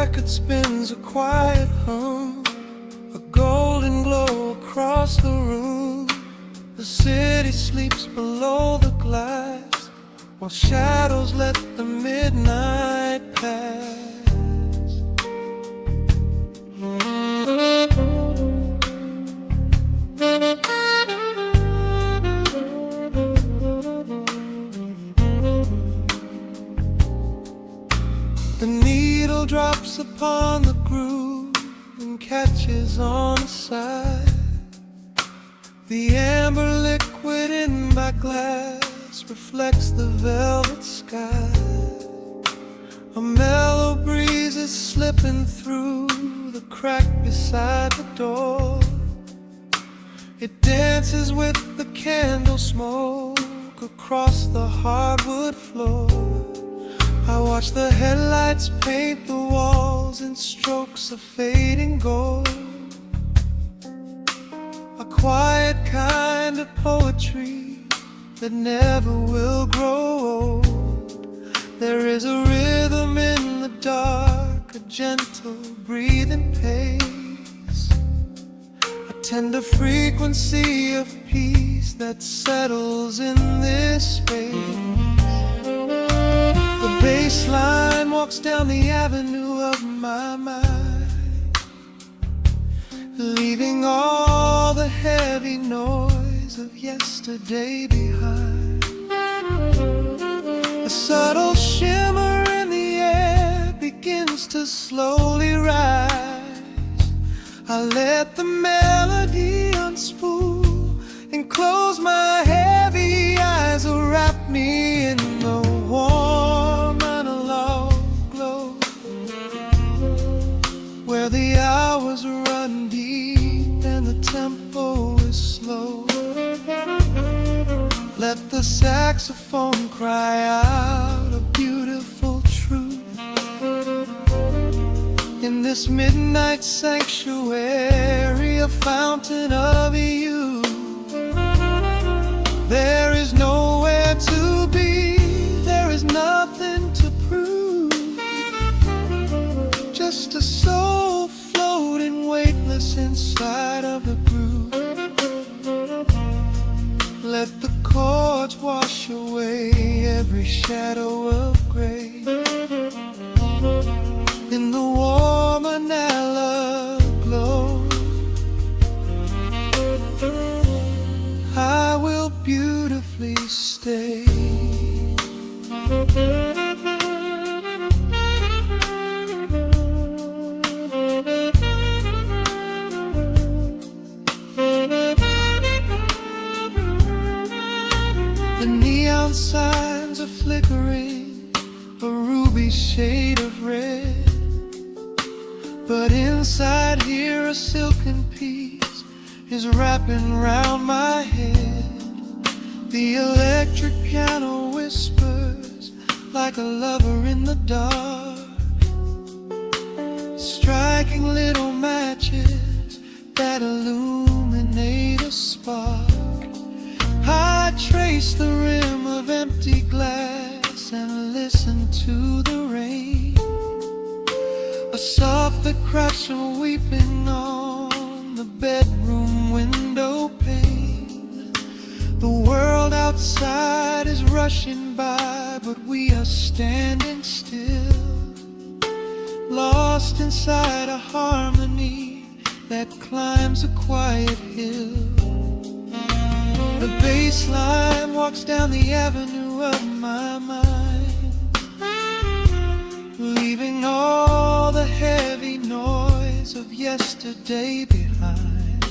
record spins a quiet hum, a golden glow across the room. The city sleeps below the glass, while shadows let the midnight pass. The needle drops upon the groove and catches on the side. The amber liquid in my glass reflects the velvet sky. A mellow breeze is slipping through the crack beside the door. It dances with the candle smoke across the hardwood floor. I watch the headlights paint the walls in strokes of fading gold. A quiet kind of poetry that never will grow old. There is a rhythm in the dark, a gentle breathing pace, a tender frequency of peace that settles in this space. The bass line walks down the avenue of my mind, leaving all the heavy noise of yesterday behind. A subtle shimmer in the air begins to slowly rise. I let the melody unspool and close my heavy eyes, wrap me in the warm analog glow, where the hours run deep and the tempo is slow. Let the saxophone cry out a beautiful truth in this midnight sanctuary, a fountain of youth. There is nowhere to be, there is nothing to prove, just a soul floating weightless inside of the groove. Let the chords wash away every shadow of gray. In the warm analog glow, I will beautifully stay. The neon signs are flickering, a ruby shade of red, but inside here a silken peace is wrapping round my head. The electric piano whispers like a lover in the dark, striking little matches that illuminate a spark. I trace the rim of empty glass and listen to the rain, a soft crash weeping on the bedroom window pane. The world outside is rushing by, but we are standing still, lost inside a harmony that climbs a quiet hill. The bass line walks down the avenue of my mind, leaving all the heavy noise of yesterday behind.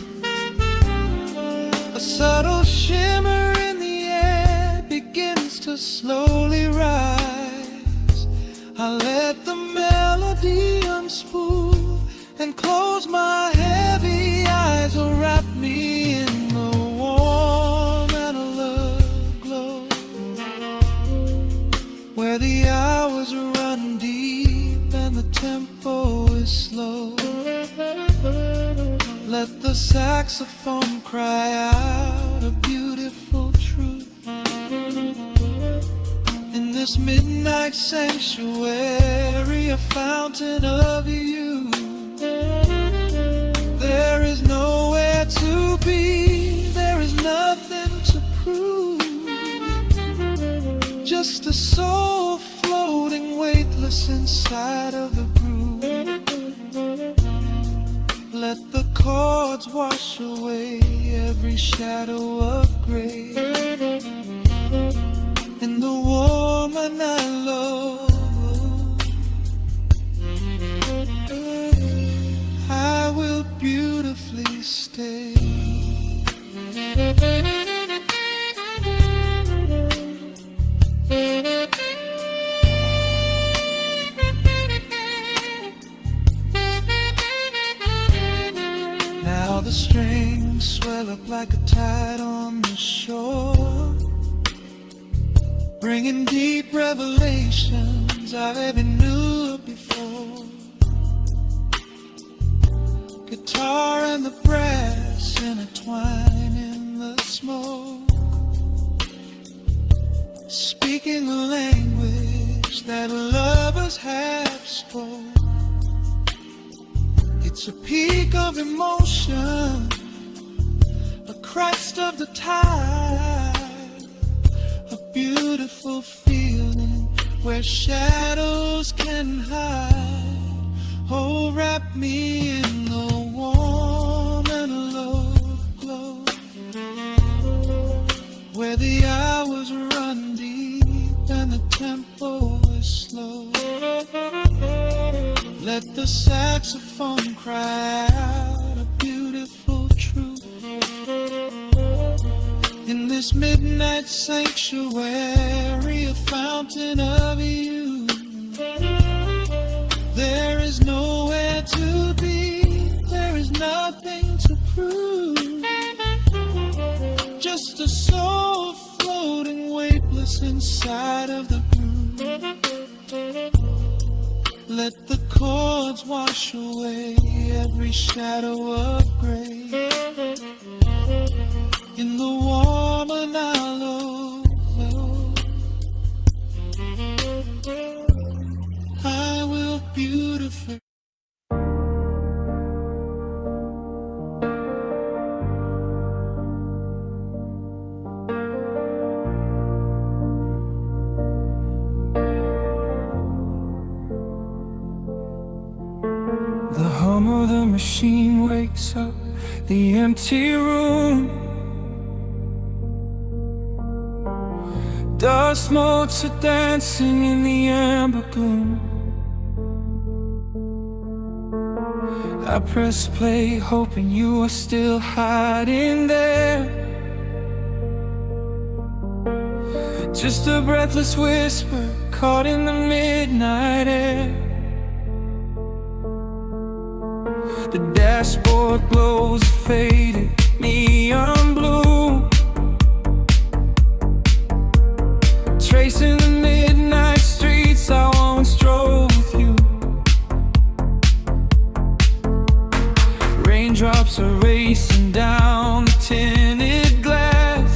A subtle shimmer in the air begins to slowly rise. I let the melody unspool and close my heavy eyes, or wrap me in the warm analog glow, where the hours run deep and the tempo is slow. Let the saxophone cry out a beautiful truth in this midnight sanctuary, a fountain of you. There is nowhere to be, there is nothing to prove. Just a soul floating weightless inside of the groove. Let the chords wash away every shadow of gray. And the woman I love, I will beautifully stay. Now the strings swell up like a tide on the shore, bringing deep revelations I've ever knew before. Guitar and the brass intertwine in the smoke, speaking a language that lovers have spoke. It's a peak of emotion, a crest of the tide, a beautiful feeling where shadows can hide. Oh, wrap me in the warm and low glow, where the hours run deep and the tempo is slow. Let the saxophone cry out a beautiful truth. In this midnight sanctuary, a fountain of you. There is nowhere to be, there is nothing to prove. Just a soul floating weightless inside of the groove. Let the chords wash away every shadow of gray. In the warm and hollow glow, I will beautifully. The hum of the machine wakes up the empty room. Dust motes are dancing in the amber gloom. I press play, hoping you are still hiding there. Just a breathless whisper caught in the midnight air. The dashboard glows a faded neon blue, tracing the midnight streets I once drove with you. Raindrops are racing down the tinted glass,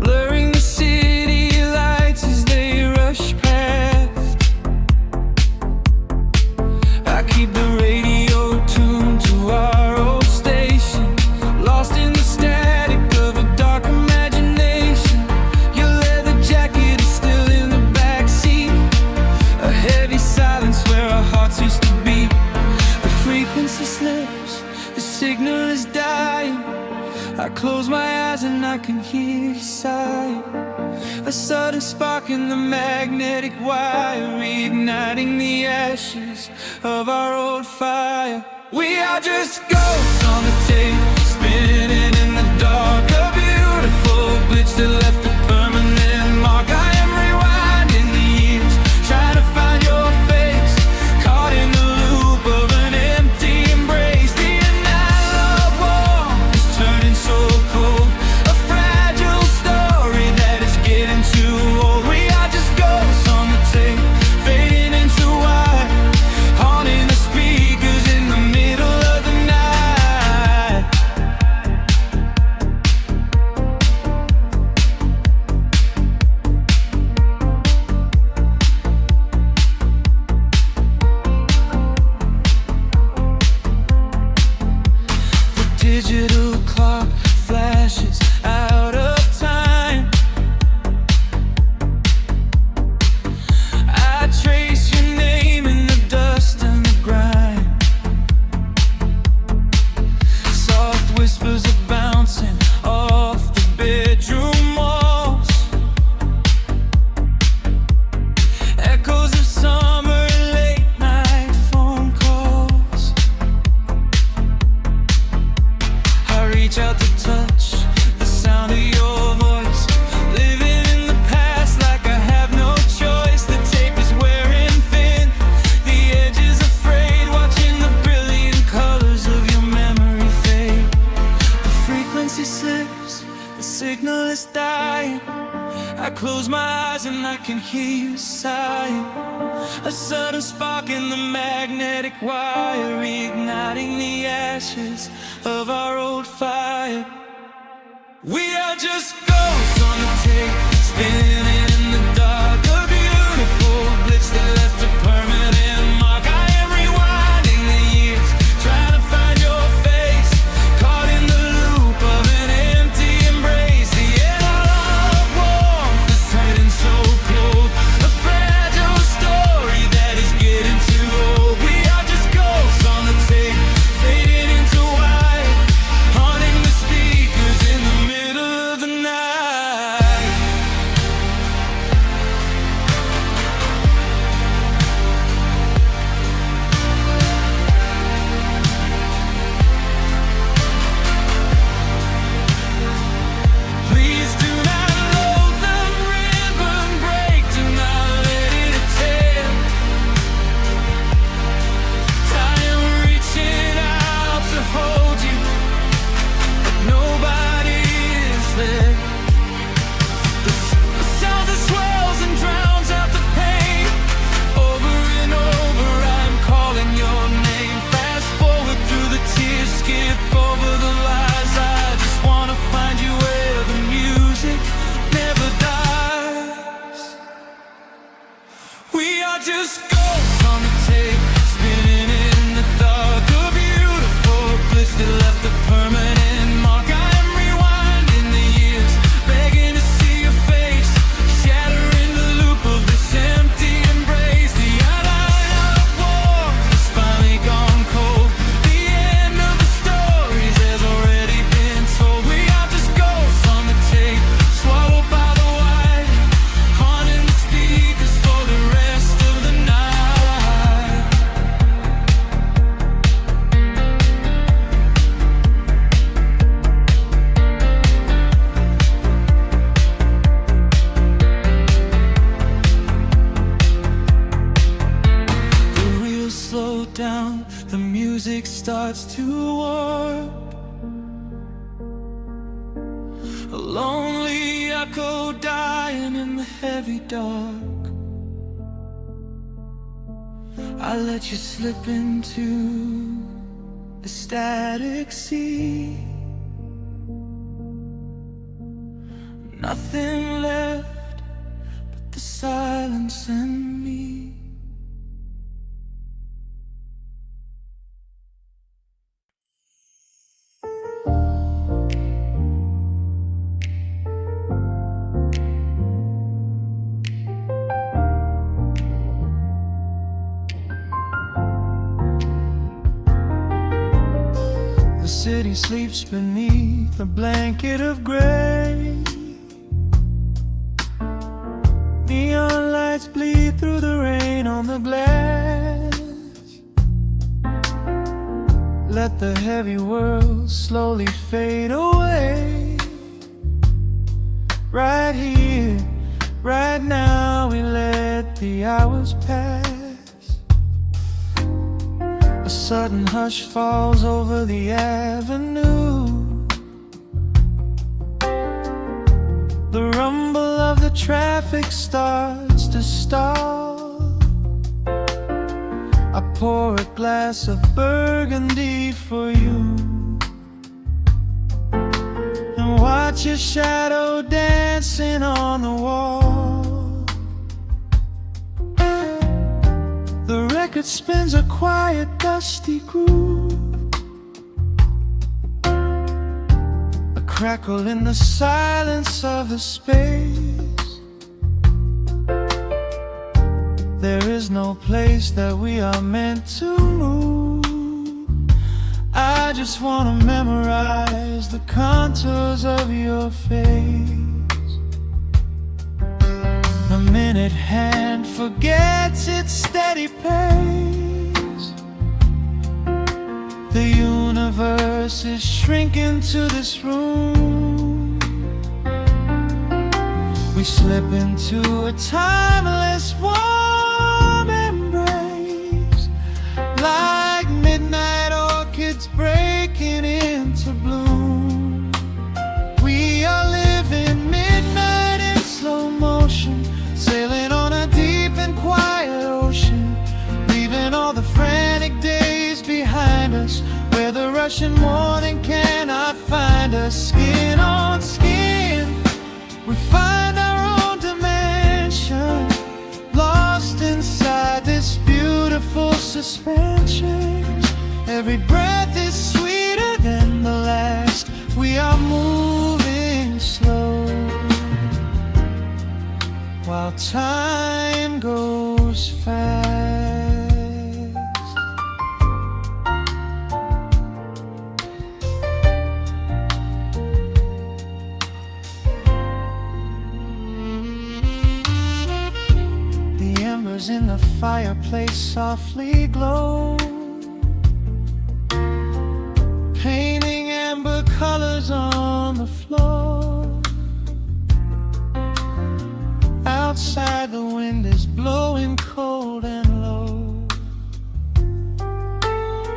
blurring the city lights as they rush past. I keep the radio tuned to our old station, lost in the static of a dark imagination. Your leather jacket is still in the backseat, a heavy silence where our hearts used to beat. The frequency slips, the signal is dying. I close my eyes and I can hear you sighing. A sudden spark in the magnetic wire, reigniting the ashes of our old fire. We are just ghosts on the tape, spinning in the dark. A beautiful glitch that left a permanent mark. I am rewinding the years, trying to find your face, caught in the loop of an empty embrace. The analog warmth is turning so cold, a fragile story that is getting too old. We are just ghosts on the tape, fading into white, haunting the speakers in the middle of the night. close my eyes and I can hear you sighing. A sudden spark in the magnetic wire, reigniting the ashes of our old fire. We are just ghosts on the tape, spinning in the dark. A beautiful blitz that left a permanent mark. I am rewinding the years, trying to find your face, caught in the loop of an empty embrace. The air of warmth is turning so cold, a fragile story that is getting too old. We are just ghosts on the tape, fading into white, haunting the speakers in the middle of the night. Please do not load the ribbon break, do not let it tear. I am reaching out to hold you, but nobody is there. The sound that swells and drowns out the pain. Over and over I'm calling your name. Fast forward through the tears, skip over the lies. I just wanna find you where the music never dies. We are just ghosts on the tape, spinning in the dark. A beautiful bliss that left a permanent mark. I am rewinding the years, begging to see your face, shattering the loop of this empty embrace. The outline of war has finally gone cold. The end of the stories has already been told. We are just ghosts on the tape, swallowed by the white, haunting the speakers for the rest of the night. The reels slow down, the music starts to warp. A lonely echo dying in the heavy dark. I let you slip into the static sea. Nothing left but the silence and me. The city sleeps beneath a blanket of gray. Neon lights bleed through the rain on the glass. Let the heavy world slowly fade away. Right here, right now, we let the hours pass. A sudden hush falls over the avenue. The rumble of the traffic starts to stall. I pour a glass of burgundy for you and watch your shadow dancing on the wall. The record spins a quiet, dusty groove. A crackle in the silence of the space. There is no place that we are meant to move. I just wanna memorize the contours of your face. A minute hand forgets its steady pace. The universe is shrinking to this room. We slip into a timeless warm embrace, like midnight orchids breaking into bloom. We are living midnight in slow motion. rushing morning cannot find us. Skin on skin, we find our own dimension, lost inside this beautiful suspension. Every breath is sweeter than the last. We are moving slow, while time goes fast. The embers in the fireplace softly glow, painting amber colors on the floor. Outside the wind is blowing cold and low,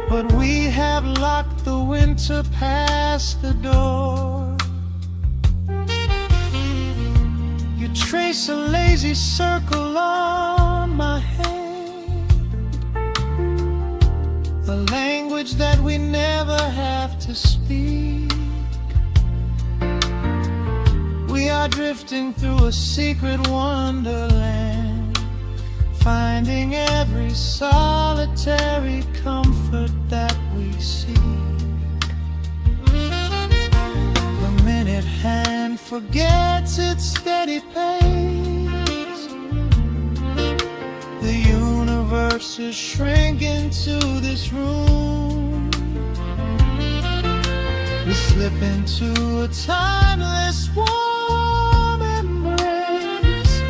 but we have locked the winter past the door. You trace a lazy circle on my hand, a language that we never have to speak. We are drifting through a secret wonderland, finding every solitary comfort that we seek. The minute hand forgets its steady pace, the universe is shrinking to this room. We slip into a timeless warm embrace,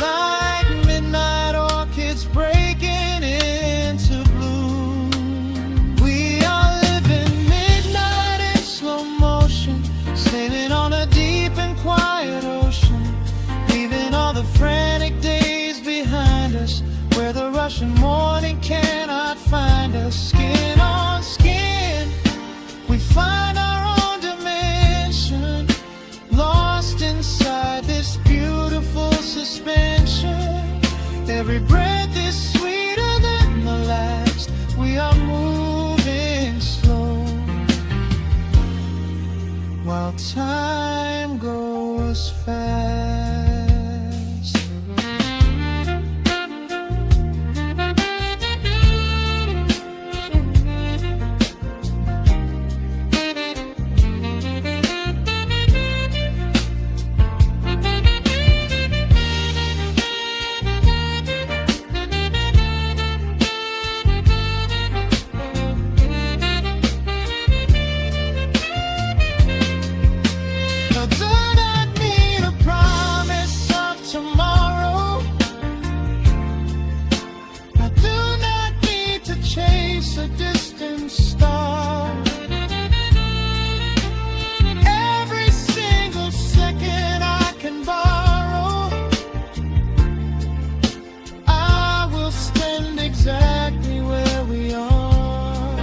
like midnight orchids breaking into bloom. We are living midnight in slow motion, sailing on a deep and quiet ocean, leaving all the frantic days behind us, where the rushing morning cannot find us. Skin on skin, we find our own dimension, lost inside this beautiful suspension. Every breath is sweeter than the last. We are moving slow, while time goes fast. A distant star, every single second I can borrow, I will spend exactly where we are.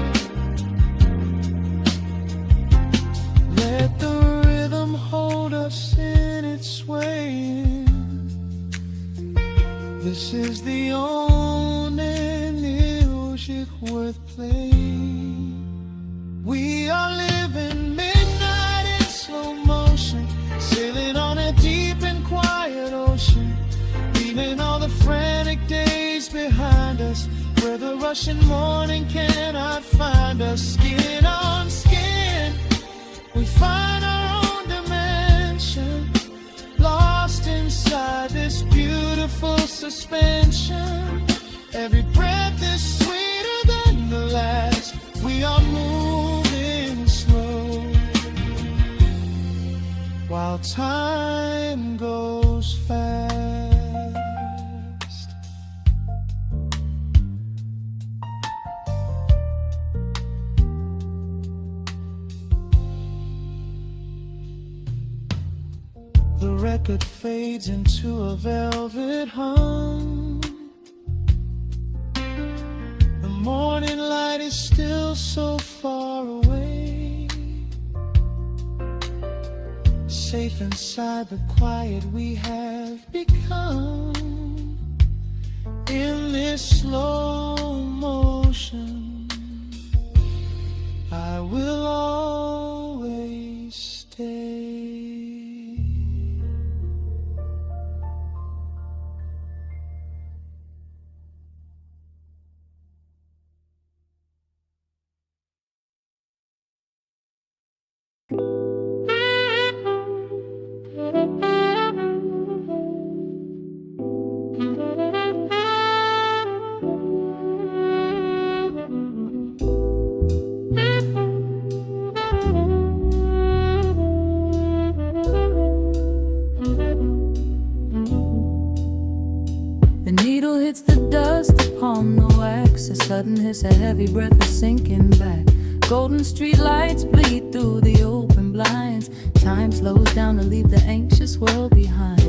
Let the rhythm hold us in its swaying. This is the only music worth playing. We are living midnight in slow motion, sailing on a deep and quiet ocean, leaving all the frantic days behind us, where the rushing morning cannot find us. Skin on skin, we find our own dimension, lost inside this beautiful suspension. Every breath is sweeter than the last. We are moving slow, while time goes fast. The record fades into a velvet hum. The morning light is still so far away. Safe inside the quiet we have become. In this slow motion, I will The needle hits the dust upon the wax. A sudden hiss, a heavy breath is sinking back. Golden street lights bleed through the open blinds. Time slows down to leave the anxious world behind.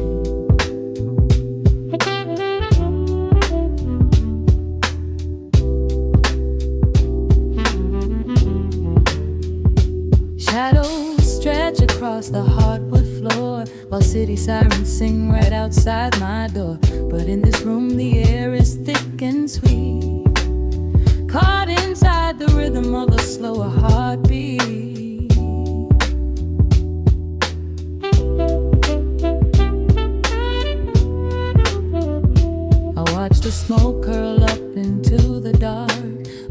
Shadows stretch across the hardwood floor, while city sirens sing right outside my door. But in this room the air is thick and sweet, caught inside the rhythm of a slower heartbeat. I watch the smoke curl up into the dark,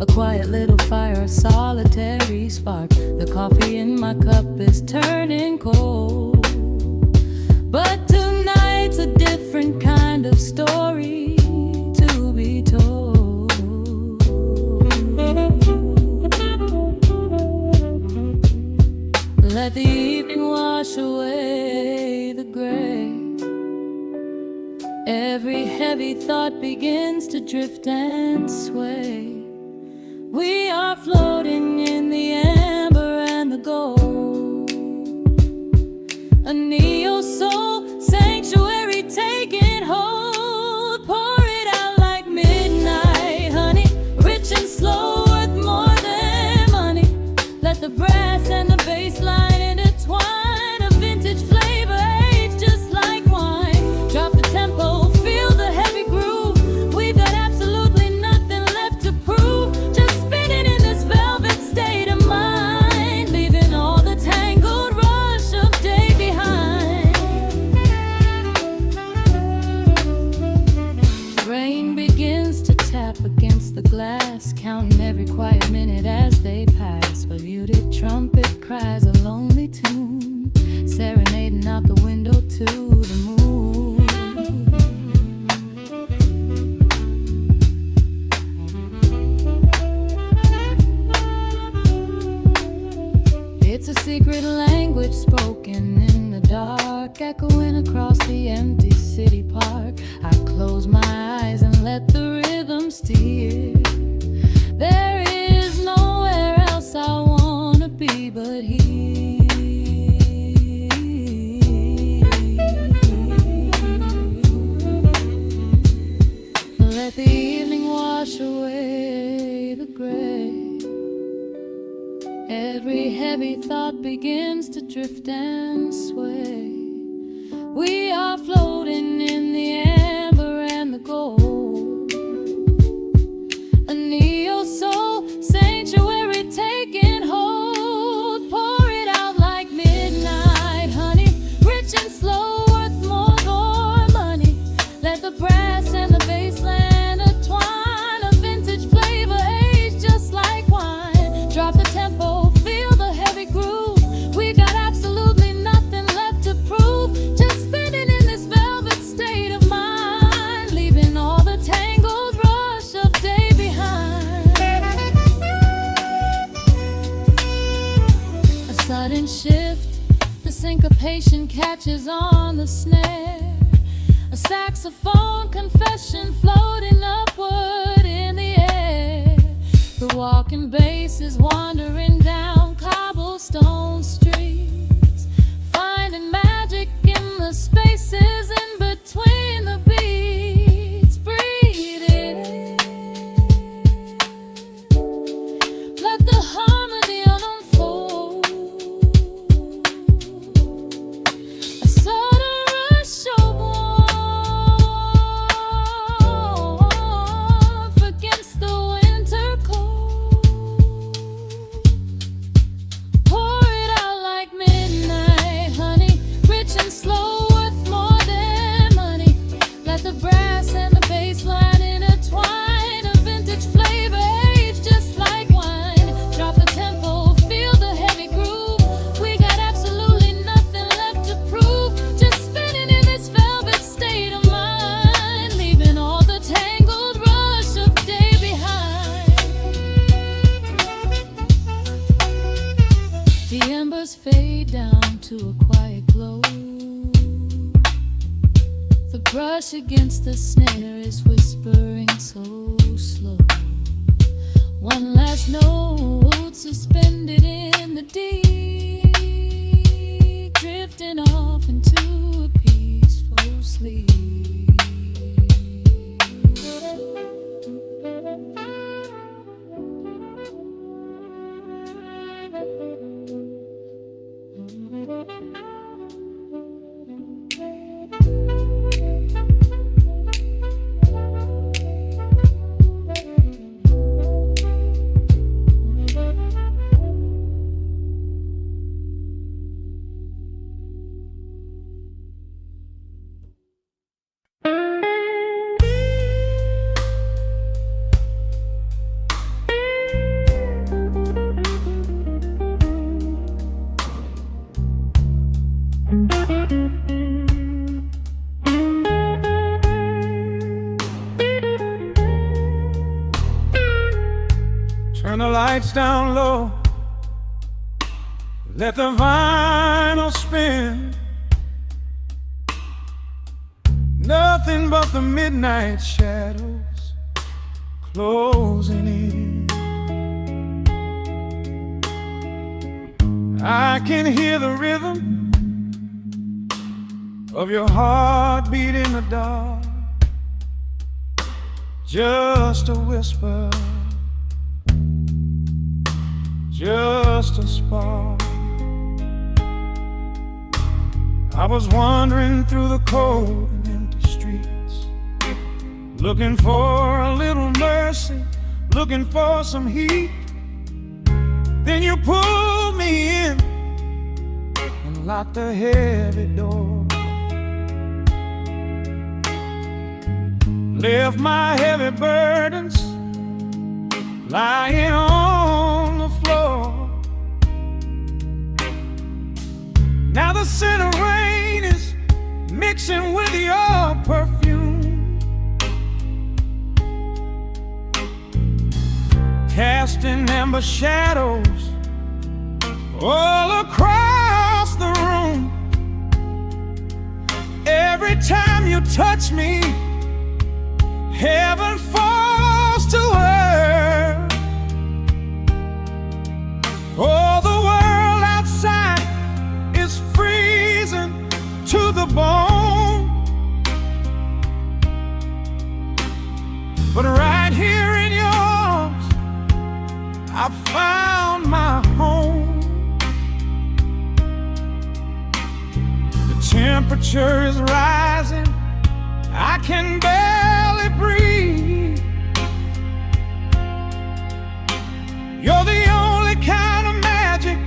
a quiet little fire, a solitary spark. The coffee in my cup is turning cold, but tonight's a different kind of story to be told. Let the evening wash away the gray. Every heavy thought begins to drift and sway. We are floating in the amber and the gold, a neo-soul sanctuary taking hold. Pour it out like midnight honey, rich and slow, worth more than money. Let the brass and the bass line intertwine, a vintage flavor aged just like wine. Drop the tempo, feel the heavy groove. We've got absolutely nothing left to prove, just spinning in this velvet state of mind, leaving all the tangled rush of day behind. Rain begins to tap against the glass, counting every quiet minute as they pass. A muted trumpet cries a lonely tune, serenading out the window to the moon. It's a secret language spoken in the dark, echoing across the empty city park. I close my eyes and let the rhythm steer. There is nowhere else I wanna be but here. Let the evening wash away the gray. Every heavy thought begins to drift and sway. We are floating in the amber and the gold, a neo-soul sanctuary taking hold. Pour it out like midnight honey, rich and slow, worth more than money. Let the brass and the bass line intertwine, a vintage flavor aged just like wine. Drop the tempo, feel the heavy groove. We got absolutely nothing left to prove, just spinning in this velvet state of mind, leaving all the tangled rush of day behind. A sudden shift, the syncopation catches on the snare. A saxophone confession floating upward in the air. The walking bass is wandering down cobblestone streets, finding magic in the spaces in between the beats. Breathe it in, let the harmony unfold. A sudden rush of warmth against the winter cold. brush against the snare is whispering so slow. One last note suspended in the deep, drifting off into a peaceful sleep. Turn the lights down low, let the vinyl spin. Nothing but the midnight shadows closing in. I can hear the rhythm of your heartbeat in the dark, just a whisper, just a spark. I was wandering through the cold and empty streets, looking for a little mercy, looking for some heat. Then you pulled me in and locked the heavy door, left my heavy burdens lying on the floor. Now the scent of rain is mixing with your perfume, casting amber shadows all across the room. Every time you touch me, heaven falls to earth. Oh, the world outside is freezing to the bone, but right here in your arms I found my home. The temperature is rising, I can barely breathe. You're the only kind of magic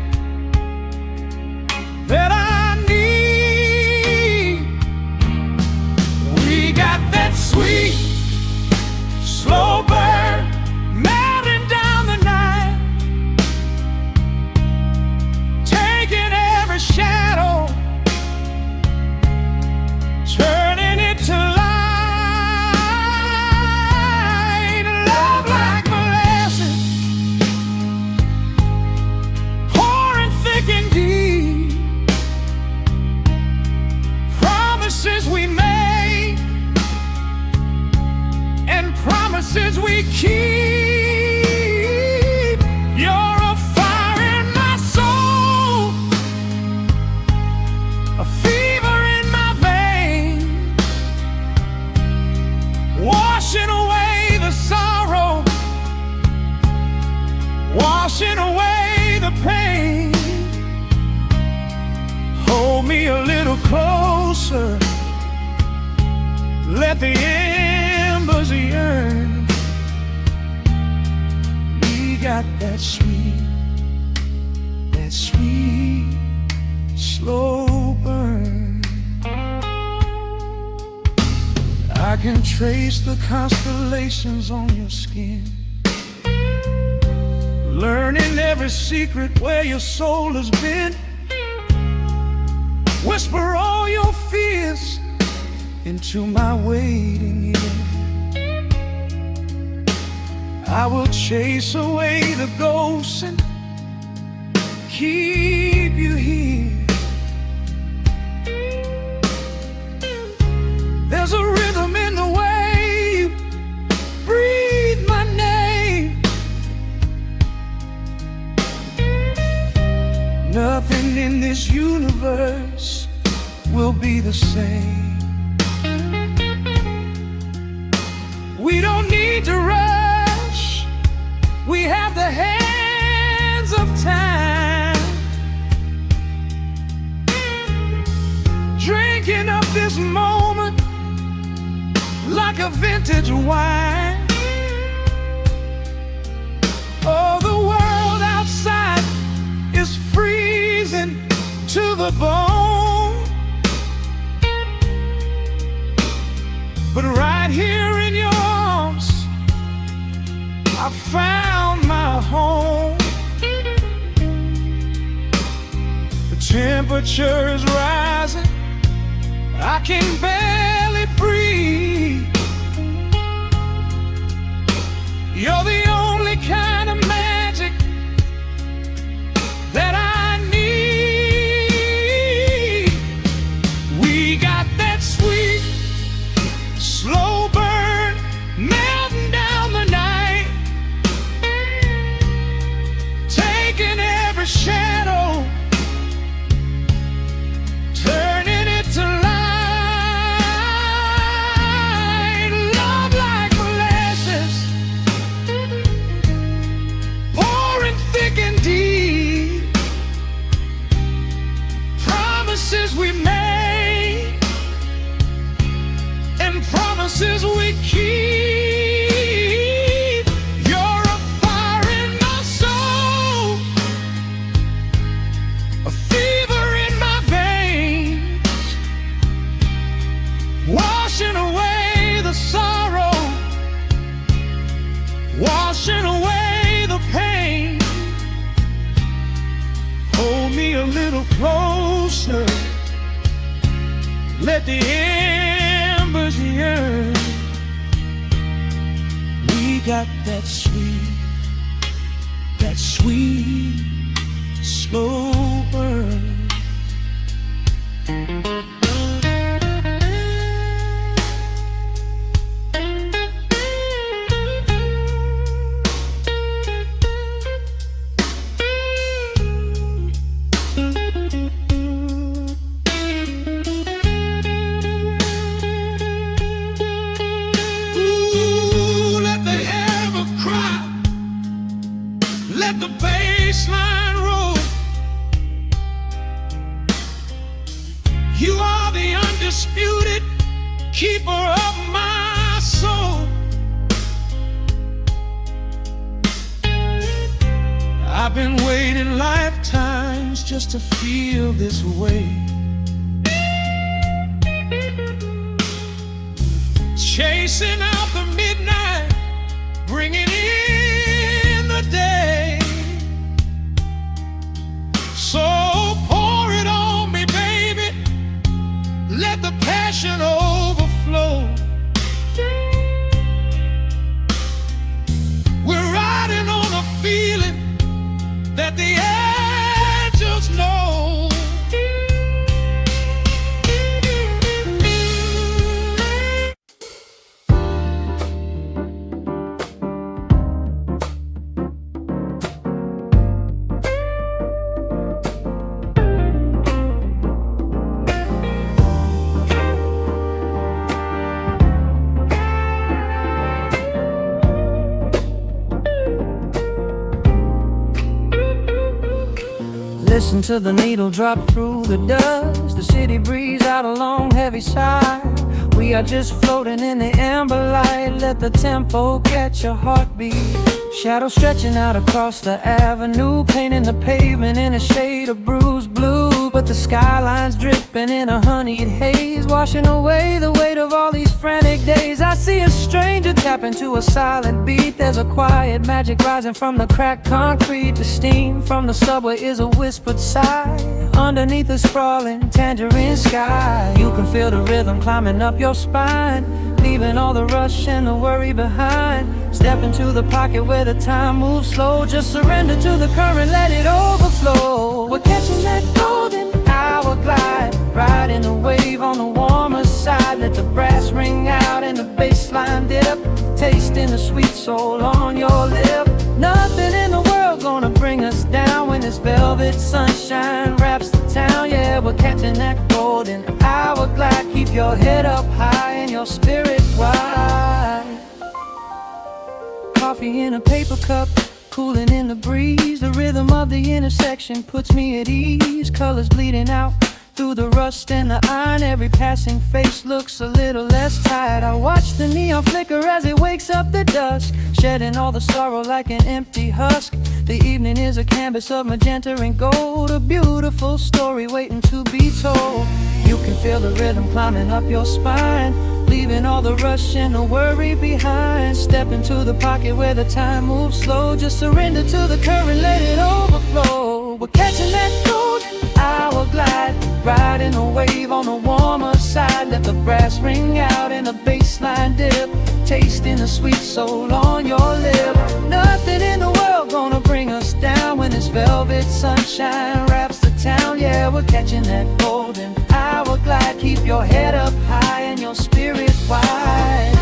that I need. We got that sweet, slow burn melting down the night, taking every shadow, turning it to light. Love like molasses, pouring thick and deep. Promises we make and promises we keep. You're a fire in my soul, a fever in my veins, washing away the sorrow, washing away the pain. Hold me a little closer, let the embers yearn. We got that sweet, slow burn. I can trace the constellations on your skin, learning every secret where your soul has been. Whisper all your fears into my waiting ear. I will chase away the ghosts and keep you here. There's a in this universe will be the same. We don't need to rush. We have the hands of time, drinking up this moment like a vintage wine. Oh, the world outside is freezing to the bone, but right here in your arms I found my home. The temperature is rising, I can barely breathe. You're the only kind of magic that I need. We got that sweet, slow burn melting down the night, taking every shadow, turning it to light. Love like molasses, pouring thick and deep. Promises we made and promises we keep. You're a fire in my soul, a fever in my veins, washing away the sorrow, washing away the pain. Hold me a little closer, let the embers yearn. We got that sweet, slow burn. Let the bass line roll. You are the undisputed keeper of my soul. I've been waiting lifetimes just to feel this way. Chasing out the midnight, bringing in the day. So pour it on me, baby, let the passion overflow. We're riding on a feeling that the angels know. Listen to the needle drop through the dust. The city breeze out a long heavy sigh. We are just floating in the amber light. Let the tempo catch your heartbeat. Shadows stretching out across the avenue, painting the pavement in a shade of bruised blue. But the skyline's dripping in a honeyed haze, washing away the weight of all these frantic days. I see a stranger tap into a silent beat. There's a quiet magic rising from the cracked concrete. The steam from the subway is a whispered sigh underneath the sprawling tangerine sky. You can feel the rhythm climbing up your spine, leaving all the rush and the worry behind. Step into the pocket where the time moves slow. Just surrender to the current, let it overflow. We're catching that golden hour glide, riding the wave on the warmer side. Let the brass ring out and the bass line dip, tasting the sweet soul on your lip. Nothing in the world gonna gonna bring us down when this velvet sunshine wraps the town. Yeah, we're catching that golden hourglass. Keep your head up high and your spirit wide. Coffee in a paper cup, cooling in the breeze. The rhythm of the intersection puts me at ease. Colors bleeding out through the rust and the iron. Every passing face looks a little less tired. I watch the neon flicker as it wakes up the dusk, shedding all the sorrow like an empty husk. The evening is a canvas of magenta and gold, a beautiful story waiting to be told. You can feel the rhythm climbing up your spine, leaving all the rush and the worry behind. Step into the pocket where the time moves slow. Just surrender to the current, let it overflow. We're catching that golden hour glide, riding a wave on the warmer side. Let the brass ring out and the bass line dip, tasting the sweet soul on your lip. Nothing in the world gonna bring us down when this velvet sunshine wraps the town. Yeah, we're catching that golden hour glide. Keep your head up high and your spirit wide.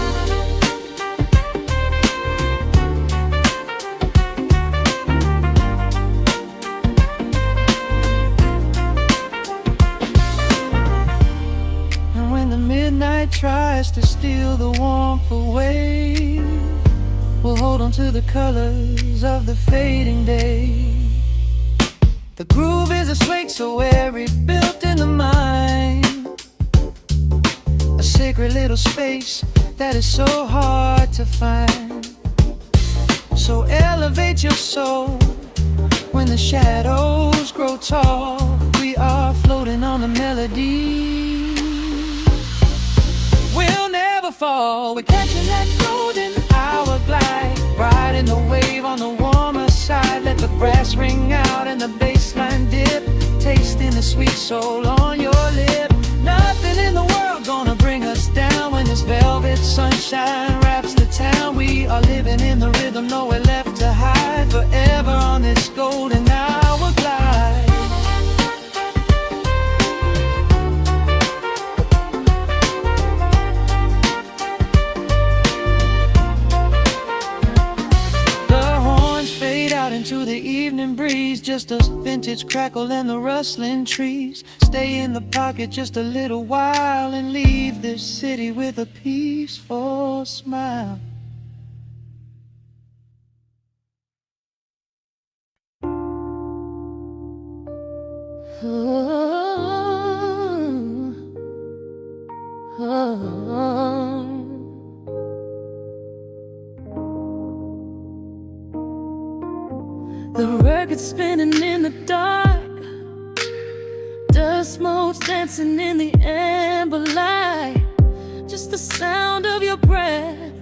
Midnight tries to steal the warmth away, we'll hold on to the colors of the fading day. The groove is a swing so airy, built in the mind, a sacred little space that is so hard to find. So elevate your soul when the shadows grow tall. We are floating on the melody, we'll never fall. We're catching that golden hour glide, riding the wave on the warmer side. Let the brass ring out and the bass line dip, tasting the sweet soul on your lip. Nothing in the world gonna bring us down when this velvet sunshine wraps the town. We are living in the rhythm, nowhere left to hide, forever on this golden hour glide. Into the evening breeze, just a vintage crackle and the rustling trees. Stay in the pocket just a little while and leave this city with a peaceful smile. The record spinning in the dark, dust motes dancing in the amber light. Just the sound of your breath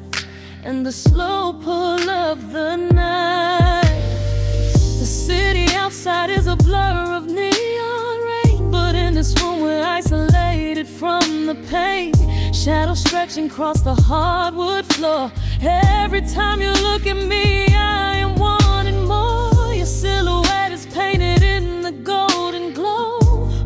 and the slow pull of the night. The city outside is a blur of neon rain, but in this room we're isolated from the pain. Shadows stretching across the hardwood floor. Every time you look at me, I am wanting more. Your silhouette is painted in the golden glow,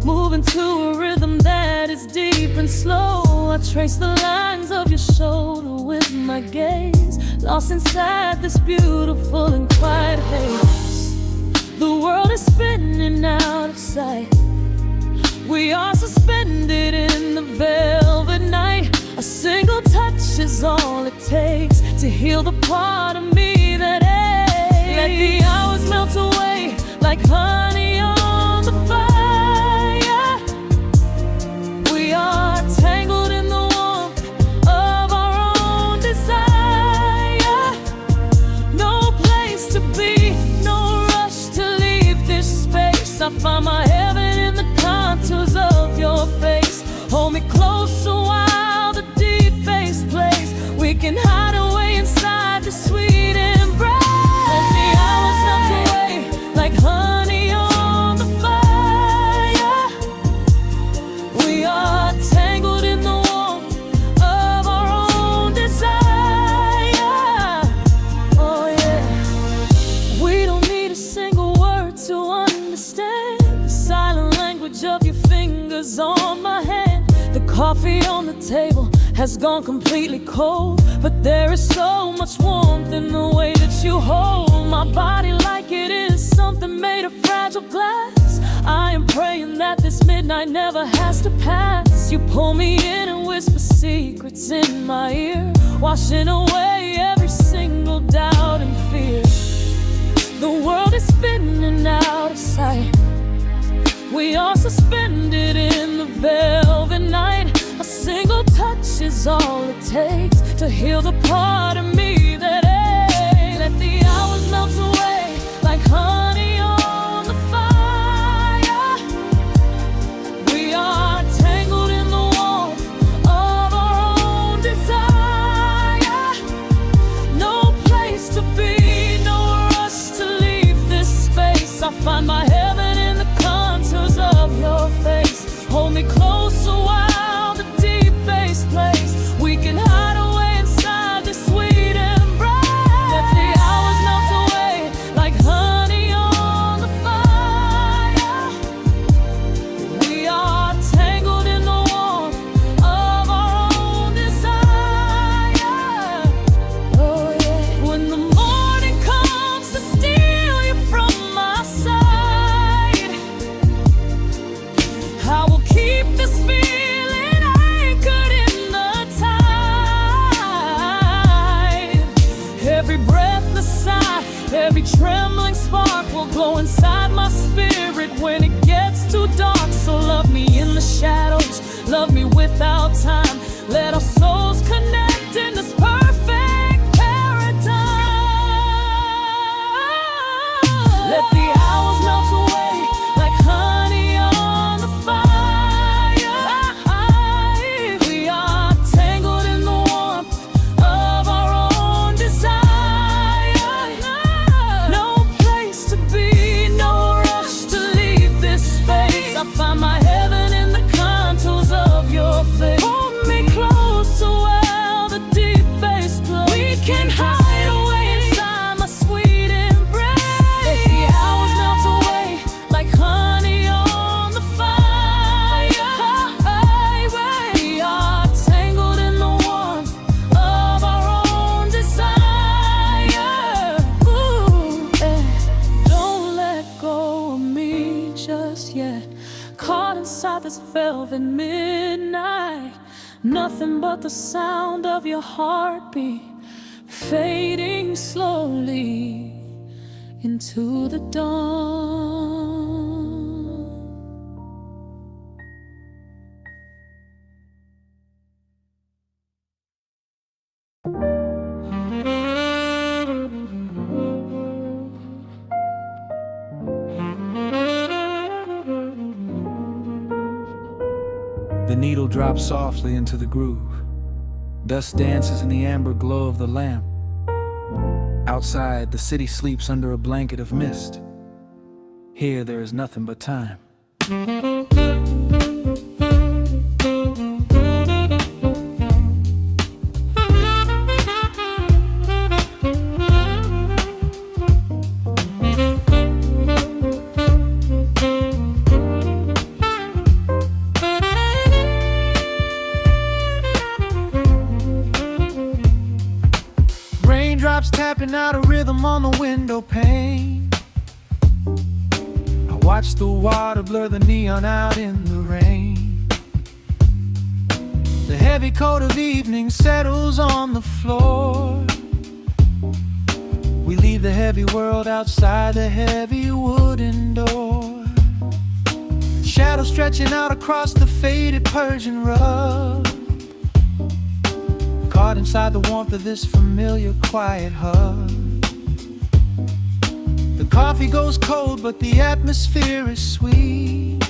moving to a rhythm that is deep and slow. I trace the lines of your shoulder with my gaze, lost inside this beautiful and quiet haze. The world is spinning out of sight, we are suspended in the velvet night. A single touch is all it takes to heal the part of me that aches. Let the hours melt away like honey on the fire. We are tangled in the warmth of our own desire. No place to be, no rush to leave this space. I find my heaven in the contours of your face. Hold me close a while the deep bass plays. We can hide away inside the sweet embrace. Let the hours melt away like honey on the fire. We are tangled in the warmth of our own desire. Oh yeah. We don't need a single word to understand the silent language of your fingers on my hand. The coffee on the table has gone completely cold, but there is so much warmth in the way that you hold my body like it is night never has to pass. You pull me in and whisper secrets in my ear, washing away every single doubt and fear. The world is spinning out of sight. We are suspended in the velvet night. A single touch is all it takes to heal the part of me that aches. Let the hours melt away like honey on the fire. We are tangled in the warmth of our own desire. No place to be, no rush to leave this space. I find my heaven in the contours of your face. Hold me closer while the deep bass plays. We can hide away inside this sweet embrace. Let the hours melt away like honey on the fire. We are tangled in the warmth of our own desire. Oh yeah. When the morning comes to steal you from my side, I will keep this feeling anchored in the tide. Every breathless sigh, every trembling spark will glow inside my spirit when it gets too dark. So love me in the shadows, love me without time. Let our souls connect in this perfect paradise. Let the hours melt away like honey on the fire. We are tangled in the warmth of our own desire. No place to be, no rush to leave this space. I find my heaven in the contours of your face. Hold me closer while the deep bass plays. We can hide away inside my sweet embrace. Let the hours melt away like honey on the fire. We are tangled in the warmth of our own desire. Ooh, don't let go of me just yet. Caught inside this velvet midnight. Nothing but the sound of your heartbeat fading slowly into the dawn. The needle drops softly into the groove. Dust dances in the amber glow of the lamp. Outside, the city sleeps under a blanket of mist. Here, there is nothing but time. Raindrops tapping out a rhythm on the window pane. I watch the water blur the neon out in the rain. The heavy coat of evening settles on the floor. We leave the heavy world outside the heavy wooden door. Shadows stretching out across the faded Persian rug. Caught inside the warmth of this familiar quiet hug. The coffee goes cold, but the atmosphere is sweet.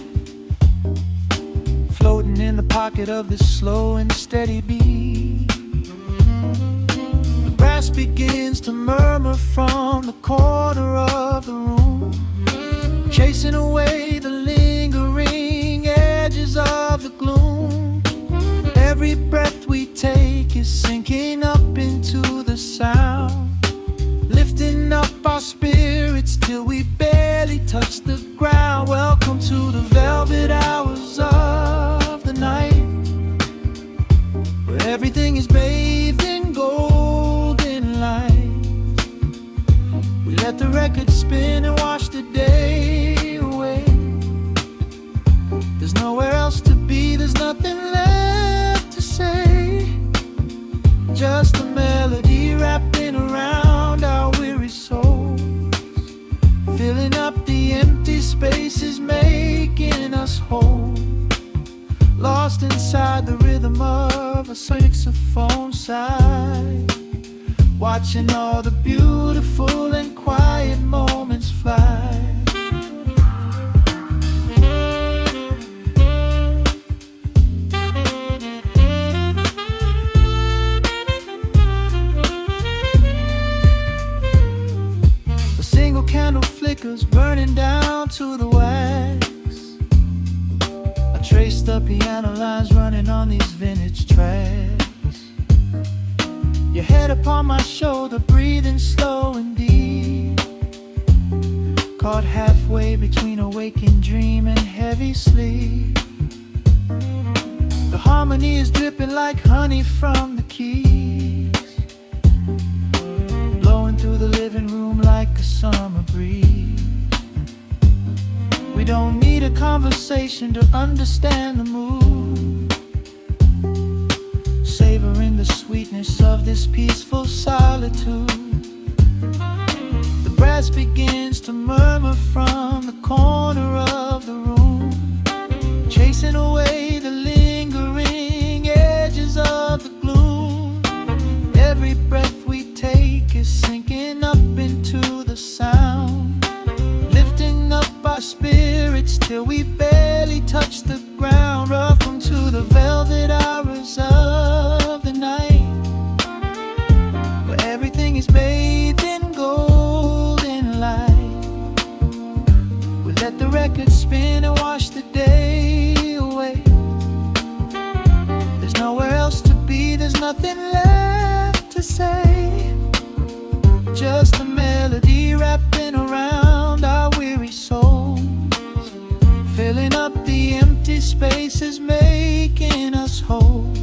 Floating in the pocket of this slow and steady beat. The brass begins to murmur from the corner of the room, chasing away the lingering edges of the gloom. Every breath we take is sinking up into the sound, lifting up our spirits till we barely touch the ground. Welcome to the velvet hours of the night, where everything is bathed in golden light. We let the record spin and wash the day away. There's nowhere saxophone side, watching all the beautiful and quiet moments fly. A single candle flickers, burning down to the wax. I trace the piano lines running on these vintage tracks. Your head upon my shoulder, breathing slow and deep, caught halfway between a waking dream and heavy sleep. The harmony is dripping like honey from the keys, blowing through the living room like a summer breeze. We don't need a conversation to understand the mood, savoring the sweetness of this peaceful solitude. The brass begins to murmur from the corner of the room, chasing away the lingering edges of the gloom. Every breath we take is sinking up into the sound, lifting up our spirits till we barely touch the ground. Welcome to the velvet hours of the night, where everything is bathed in golden light. We let the record spin and wash the day away. There's nowhere else to be, there's nothing left to say. Just a melody wrapping around our weary souls, filling up the empty spaces, making us whole.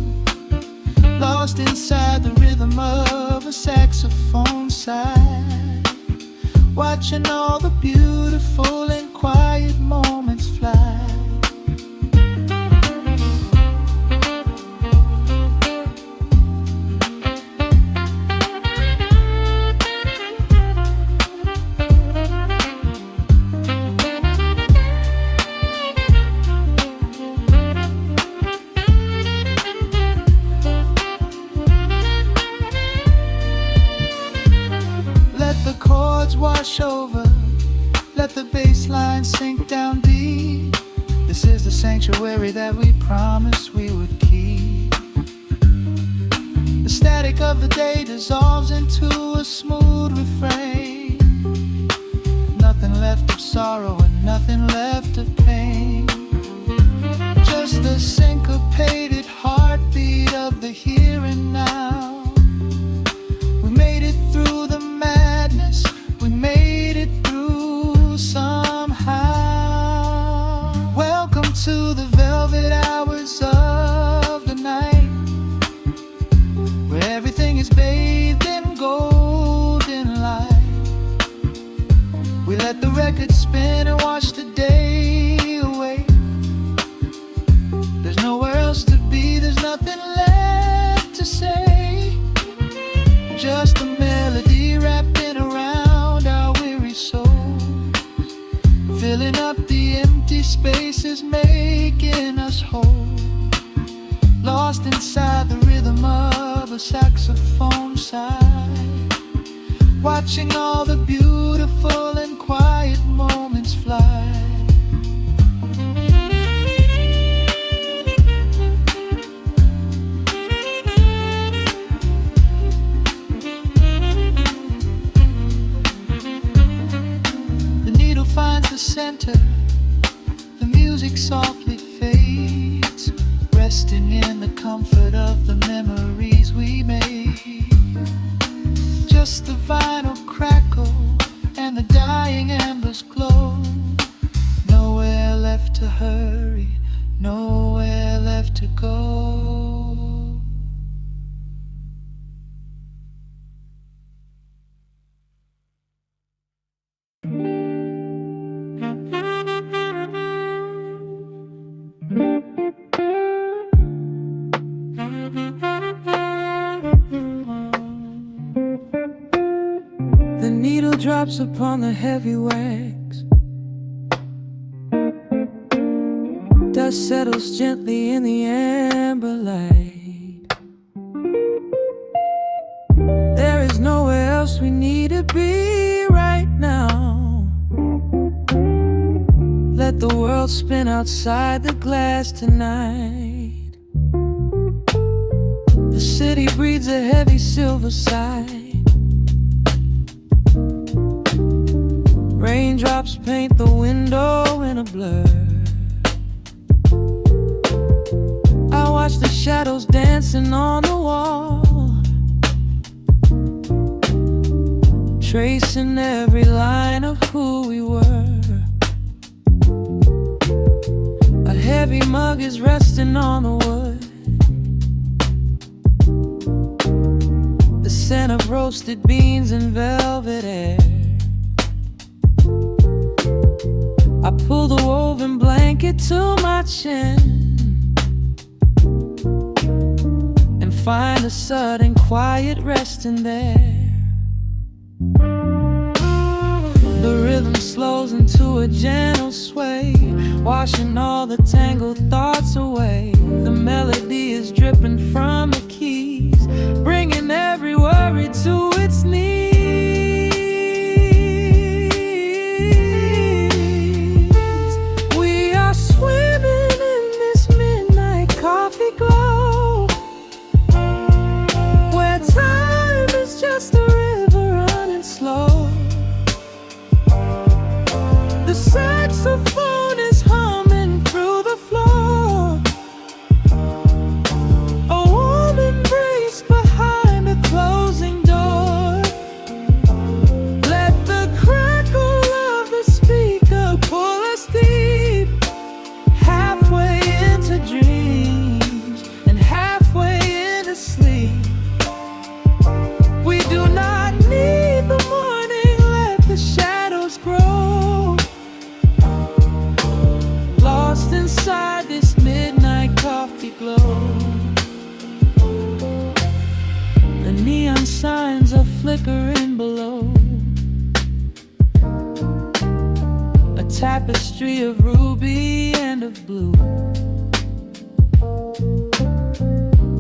Lost inside the rhythm of a saxophone side, watching all the beautiful and quiet moments fly. Wash over, let the bass line sink down deep. This is the sanctuary that we promised we would keep. The static of the day dissolves into a smooth refrain. Nothing left of sorrow and nothing left of pain, just the syncopated heartbeat of the here and now. We made it through the madness, we made it through somehow. Welcome to the velvet hours of the night, where everything is bathed in golden light. We let the record spin and wash the day away. There's nowhere else to be, there's nothing left to say. Just a melody wrapping around our weary souls, filling up the empty spaces, making us whole. Lost inside the rhythm of a saxophone side, watching all the beautiful and quiet moments fly. Finds the center, the music softly fades, resting in the comfort of the memories we made. Just the vinyl crackle and the dying embers glow. Nowhere left to hurry, nowhere left to go. The needle drops upon the heavy wax. Dust settles gently in the amber light. be right now. Let the world spin outside the glass tonight. The city breathes a heavy silver sigh. Raindrops paint the window in a blur. I watch the shadows dancing on the wall, tracing every line of who we were. A heavy mug is resting on the wood. The scent of roasted beans and velvet air. I pull the woven blanket to my chin and find a sudden quiet resting there. The rhythm slows into a gentle sway, washing all the tangled thoughts away. The melody is dripping from the keys, bringing every worry to its knees. We are swimming in this midnight coffee glow, where time is just a river running slow. The saxophone is humming through the floor. A warm embrace behind a closing door. Let the crackle of the speaker pull us deep, halfway into dreams and halfway into sleep. We do not need the morning, let the shadows grow. Lost inside this midnight coffee glow. The neon signs are flickering below. A tapestry of ruby and of blue.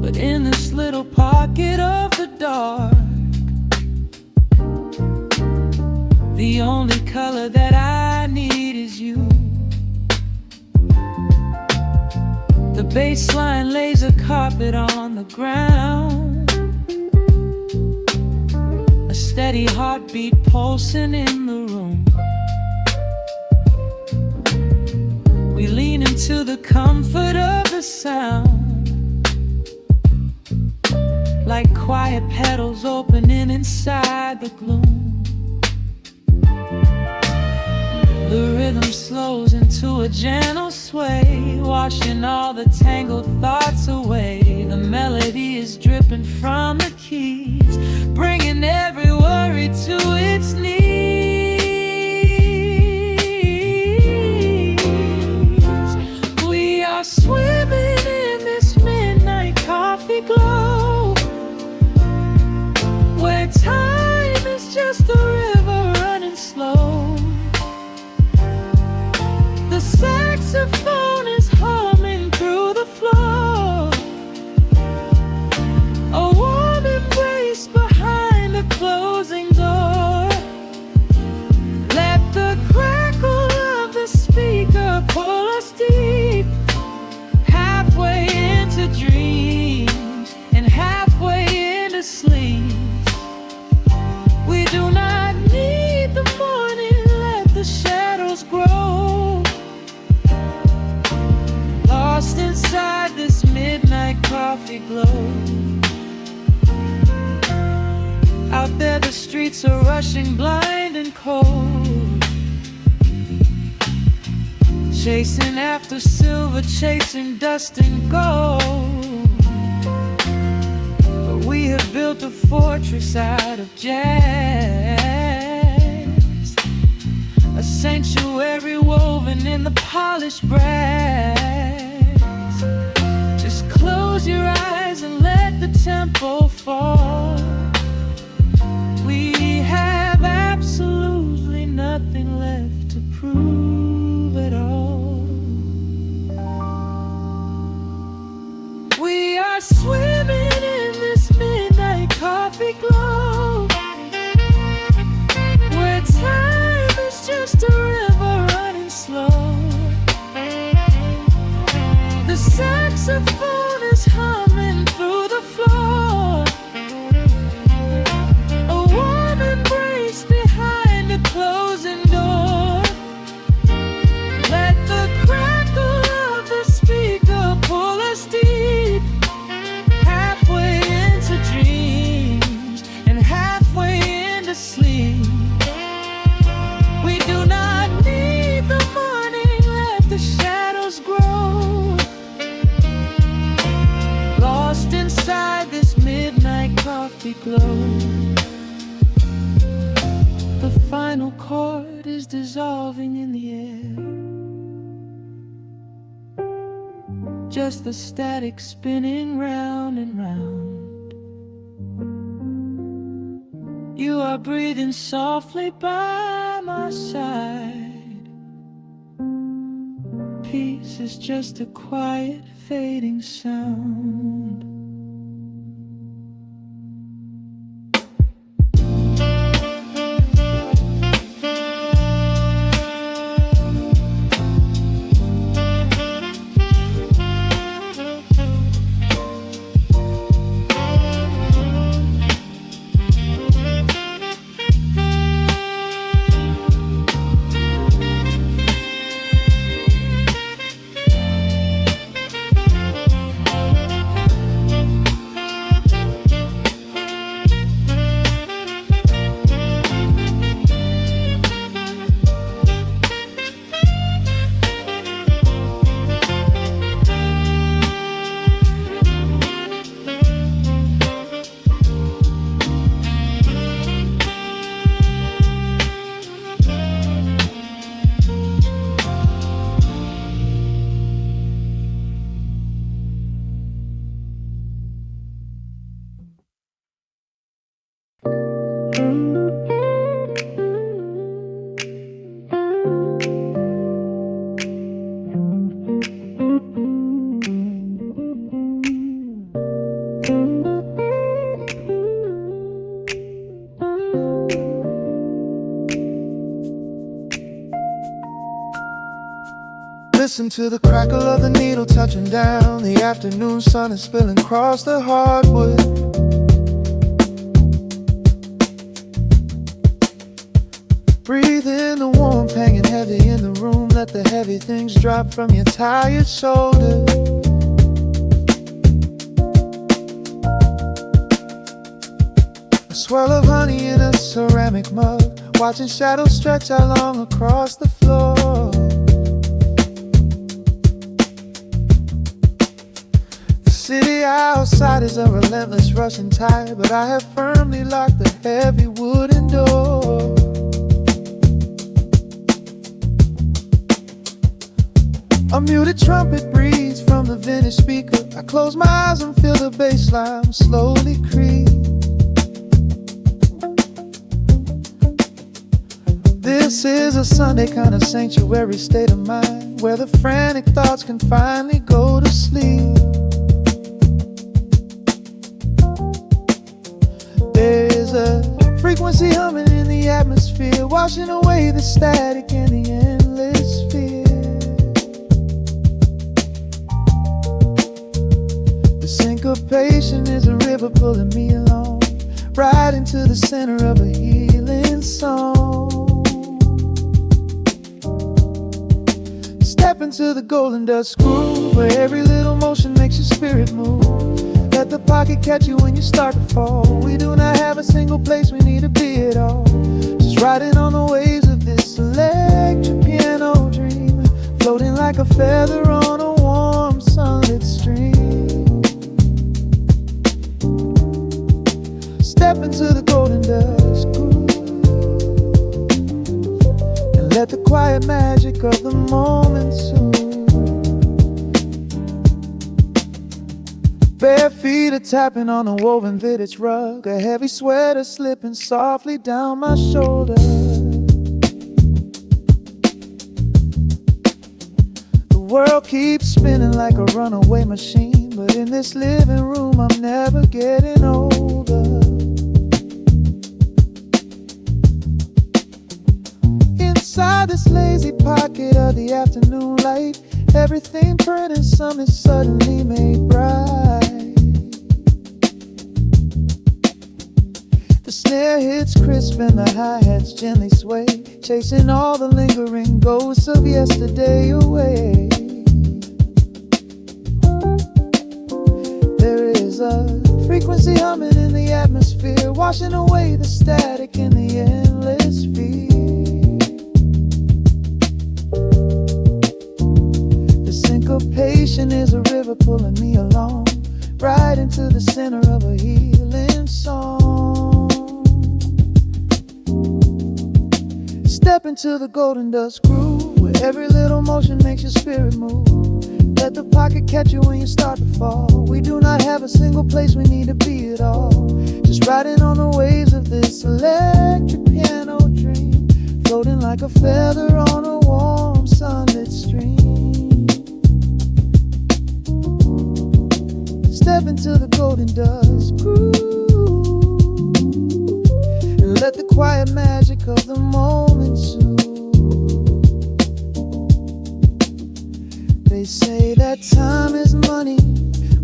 But in this little pocket of the dark, the only color that I need is you. The bass line lays a carpet on the ground, a steady heartbeat pulsing in the room. We lean into the comfort of the sound, like quiet petals opening inside the gloom. The rhythm slows into a gentle sway, washing all the tangled thoughts away. The melody is dripping from the keys, bringing every worry to its knees. We are swimming in this midnight coffee glow, where time is just a river running slow. The saxophone is humming through the floor. A warm embrace behind a closing door. Let the crackle of the speaker pull us deep, halfway into dreams and halfway into sleep. We do not need the morning, let the shadows grow. Lost inside this midnight coffee glow. Out there the streets are rushing blind and cold, chasing after silver, chasing dust and gold. But we have built a fortress out of jazz, a sanctuary woven in the polished brass. Just close your eyes and let the tempo fall. We have absolutely nothing left to prove at all. We are swimming in this midnight coffee glow, final chord is dissolving in the air. Just the static spinning round and round. You are breathing softly by my side. Peace is just a quiet fading sound. Listen to the crackle of the needle touching down. The afternoon sun is spilling across the hardwood. Breathe in the warmth hanging heavy in the room. Let the heavy things drop from your tired shoulders. A swirl of honey in a ceramic mug, watching shadows stretch out long across the floor. City outside is a relentless rushing tide, but I have firmly locked the heavy wooden door. A muted trumpet breathes from the vintage speaker. I close my eyes and feel the bass line slowly creep. This is a Sunday kind of sanctuary state of mind, where the frantic thoughts can finally go to sleep. There's a frequency humming in the atmosphere, washing away the static and the endless fear. The syncopation is a river pulling me along, right into the center of a healing song. Step into the golden dust groove, where every little motion makes your spirit move. Let the pocket catch you when you start to fall. We do not have a single place we need to be at all. Just riding on the waves of this electric piano dream, floating like a feather on a warm sunlit stream. Step into the golden dust groove, and let the quiet magic of the moment soothe. Bare feet are tapping on a woven vintage rug, a heavy sweater slipping softly down my shoulder. The world keeps spinning like a runaway machine, but in this living room I'm never getting older. Inside this lazy pocket of the afternoon light, everything burned and something suddenly made bright. The snare hits crisp and the hi-hats gently sway, chasing all the lingering ghosts of yesterday away. There is a frequency humming in the atmosphere, washing away the static in the endless fear. The syncopation is a river pulling me along, right into the center of a healing song. Step into the golden dust groove, where every little motion makes your spirit move. Let the pocket catch you when you start to fall. We do not have a single place we need to be at all. Just riding on the waves of this electric piano dream, floating like a feather on a warm sunlit stream. Step into the golden dust groove, and let the quiet magic of the moment soothe. They say that time is money,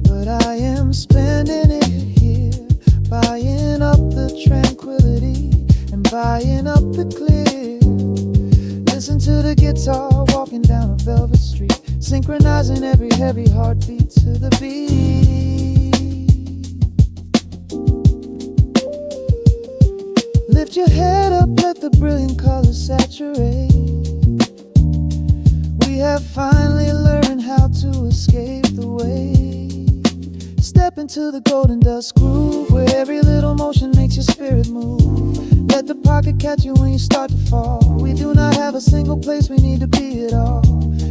but I am spending it here, buying up the tranquility and buying up the clear. Listen to the guitar walking down a velvet street, synchronizing every heavy heartbeat to the beat. Lift your head up, let the brilliant colors saturate. We have finally learned how to escape the wave. Step into the golden dust groove, where every little motion makes your spirit move. Let the pocket catch you when you start to fall. We do not have a single place we need to be at all.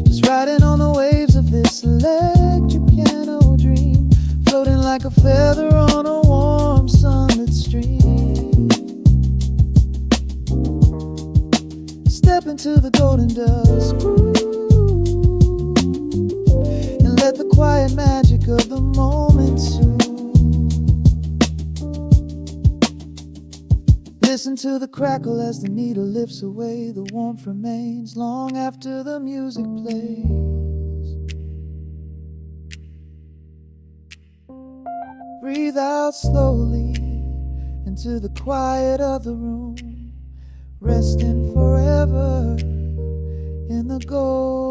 Just riding on the waves of this electric piano dream, floating like a feather on a warm sunlit stream. Step into the golden dust groove, let the quiet magic of the moment soothe. Listen to the crackle as the needle lifts away. The warmth remains long after the music plays. Breathe out slowly into the quiet of the room, resting forever in the gold.